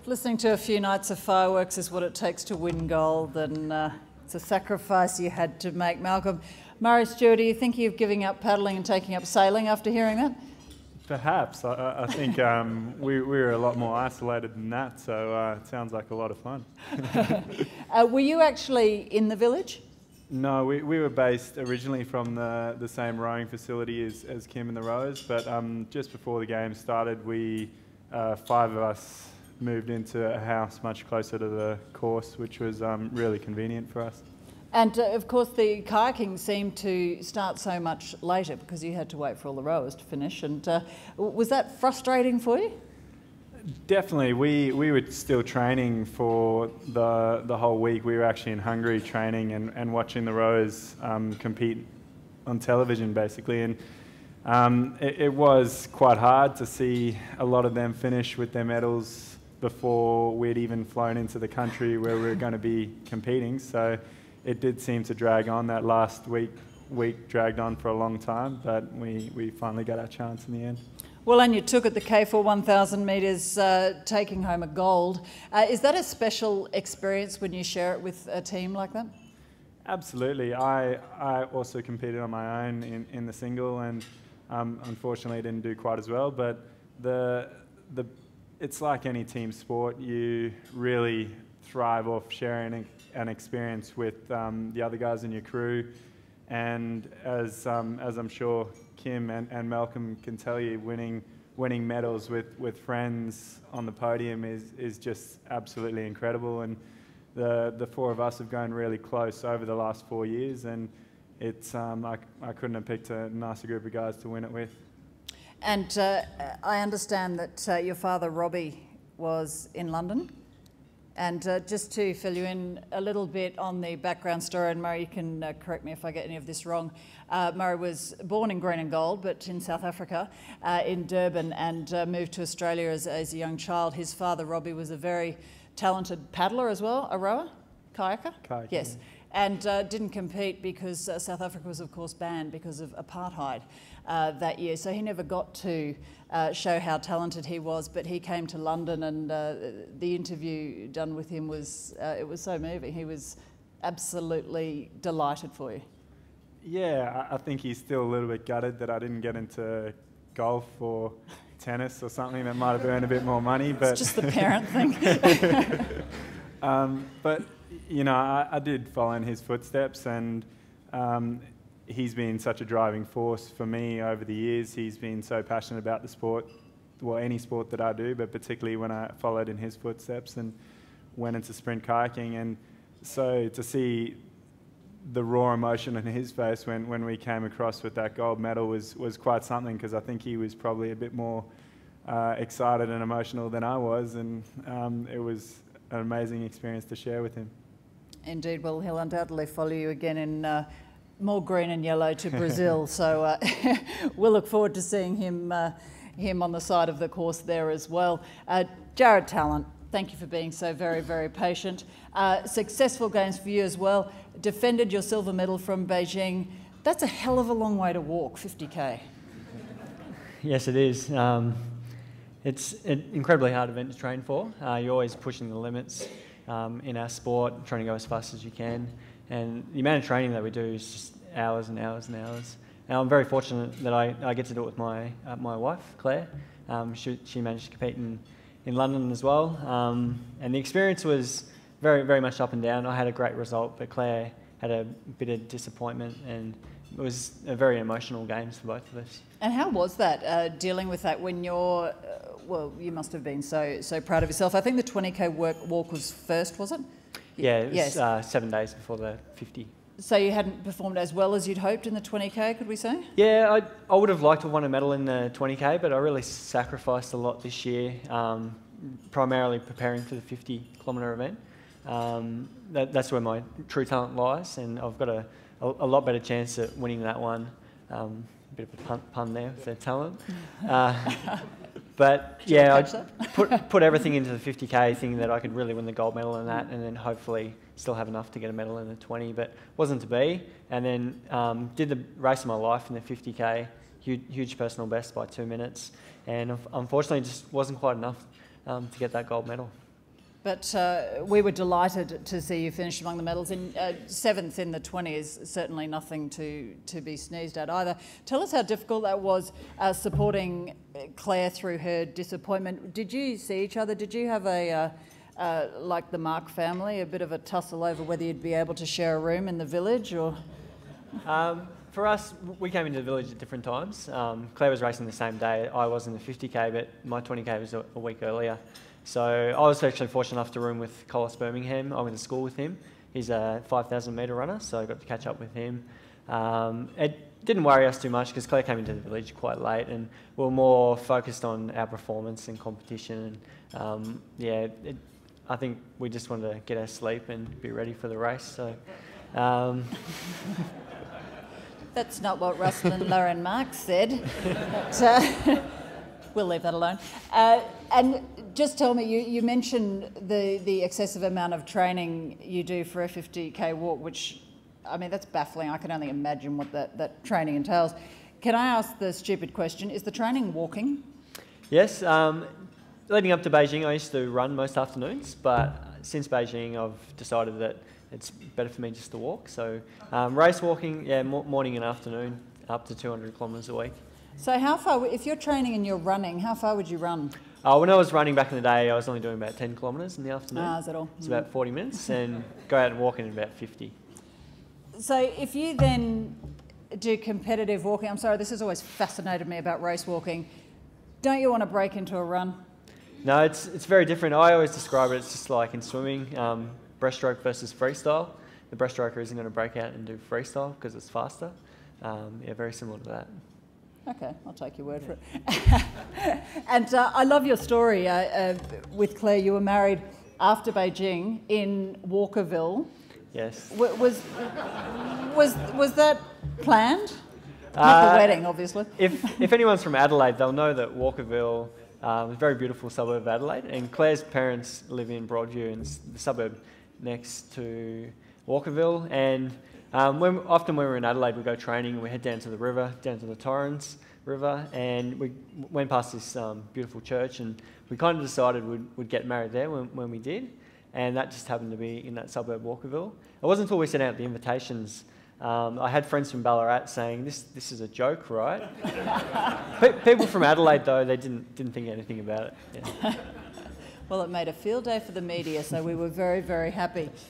listening to a few nights of fireworks is what it takes to win gold, and it's a sacrifice you had to make. Malcolm, Murray, Stuart, are you thinking of giving up paddling and taking up sailing after hearing that? Perhaps. I think we were a lot more isolated than that, so it sounds like a lot of fun. Were you actually in the village? No, we were based originally from the same rowing facility as Kim and the rowers, but just before the game started, we 5 of us moved into a house much closer to the course, which was really convenient for us. And of course the kayaking seemed to start so much later because you had to wait for all the rowers to finish, and was that frustrating for you? Definitely. We were still training for the whole week. We were actually in Hungary training and watching the rowers compete on television basically, and it was quite hard to see a lot of them finish with their medals before we'd even flown into the country where we were going to be competing. So it did seem to drag on. That last week dragged on for a long time, but we finally got our chance in the end. Well, and you took it the K4 1,000 metres, taking home a gold. Is that a special experience when you share it with a team like that? Absolutely. I also competed on my own in the single, and unfortunately didn't do quite as well. But it's like any team sport. You really thrive off sharing an experience with the other guys in your crew, and as I'm sure Kim and Malcolm can tell you, winning medals with friends on the podium is just absolutely incredible. And the 4 of us have gone really close over the last 4 years, and it's I couldn't have picked a nicer group of guys to win it with. And I understand that your father Robbie was in London. And just to fill you in a little bit on the background story, and Murray, you can correct me if I get any of this wrong. Murray was born in green and gold, but in South Africa, in Durban, and moved to Australia as a young child. His father, Robbie, was a very talented paddler as well, a rower, kayaker? Kayaker, yes. Yeah. And didn't compete because South Africa was, of course, banned because of apartheid that year. So he never got to show how talented he was, but he came to London, and the interview done with him was, it was so moving. He was absolutely delighted for you. Yeah, I think he's still a little bit gutted that I didn't get into golf or tennis or something that might have earned a bit more money. But it's just the parent thing. But you know, I did follow in his footsteps, and he's been such a driving force for me over the years. He's been so passionate about the sport, well, any sport that I do, but particularly when I followed in his footsteps and went into sprint kayaking. And so to see the raw emotion in his face when we came across with that gold medal was quite something, because I think he was probably a bit more excited and emotional than I was, and it was an amazing experience to share with him. Indeed. Well, he'll undoubtedly follow you again in more green and yellow to Brazil, so we'll look forward to seeing him on the side of the course there as well. Jared Tallen, thank you for being so very, very patient. Successful games for you as well. Defended your silver medal from Beijing. That's a hell of a long way to walk, 50k. Yes, it is. It's an incredibly hard event to train for. You're always pushing the limits in our sport, trying to go as fast as you can. And the amount of training that we do is just hours and hours and hours. Now, I'm very fortunate that I get to do it with my wife, Claire. She managed to compete in London as well. And the experience was very, very much up and down. I had a great result, but Claire had a bit of disappointment, and it was a very emotional games for both of us. And how was that, dealing with that when you're, well, you must have been so proud of yourself. I think the 20k walk was first, was it? Yeah, it was 7 days before the 50. So you hadn't performed as well as you'd hoped in the 20k, could we say? Yeah, I would have liked to have won a medal in the 20k, but I really sacrificed a lot this year, primarily preparing for the 50-kilometre event. That's where my true talent lies, and I've got a lot better chance at winning that one. Bit of a pun there with the talent. But yeah, I put everything into the 50k, thinking that I could really win the gold medal in that, and then hopefully still have enough to get a medal in the 20, but wasn't to be. And then did the race of my life in the 50k, huge personal best by 2 minutes, and unfortunately just wasn't quite enough to get that gold medal. But we were delighted to see you finish among the medals. In 7th in the 20 is certainly nothing to be sneezed at either. Tell us how difficult that was supporting Claire through her disappointment. Did you see each other? Did you have like the Mark family, a bit of a tussle over whether you'd be able to share a room in the village? Or For us, we came into the village at different times. Claire was racing the same day. I was in the 50k, but my 20k was a week earlier. So I was actually fortunate enough to room with Collis Birmingham. I went to school with him. He's a 5,000 metre runner, so I got to catch up with him. It didn't worry us too much because Claire came into the village quite late, and we were more focused on our performance and competition. And I think we just wanted to get our sleep and be ready for the race. So. That's not what Russell and Lauren Marks said. But, we'll leave that alone. And just tell me, you mentioned the excessive amount of training you do for a 50k walk, which, I mean, that's baffling. I can only imagine what that training entails. Can I ask the stupid question, is the training walking? Yes. Leading up to Beijing, I used to run most afternoons, but since Beijing, I've decided that it's better for me just to walk. So race walking, morning and afternoon, up to 200 kilometres a week. So how far, if you're training and you're running, how far would you run? When I was running back in the day, I was only doing about 10 kilometres in the afternoon. Is that all? It's about 40 minutes, and go out and walk in about 50. So if you then do competitive walking, I'm sorry, this has always fascinated me about race walking, don't you want to break into a run? No, it's very different. I always describe it, it's just like in swimming, breaststroke versus freestyle. The breaststroker isn't going to break out and do freestyle because it's faster. Very similar to that. Okay, I'll take your word for it. And I love your story with Claire. You were married after Beijing in Walkerville. Yes. Was that planned? Not the wedding, obviously. If anyone's from Adelaide, they'll know that Walkerville is a very beautiful suburb of Adelaide, and Claire's parents live in Broadview, and it's the suburb next to Walkerville. And often when we're in Adelaide, we go training and we head down to the river, down to the Torrens River, and we went past this beautiful church, and we kind of decided we'd get married there when we did, and that just happened to be in that suburb, Walkerville. It wasn't until we sent out the invitations. I had friends from Ballarat saying, this is a joke, right? People from Adelaide, though, they didn't think anything about it. Yeah. Well, it made a field day for the media, so we were very, very happy.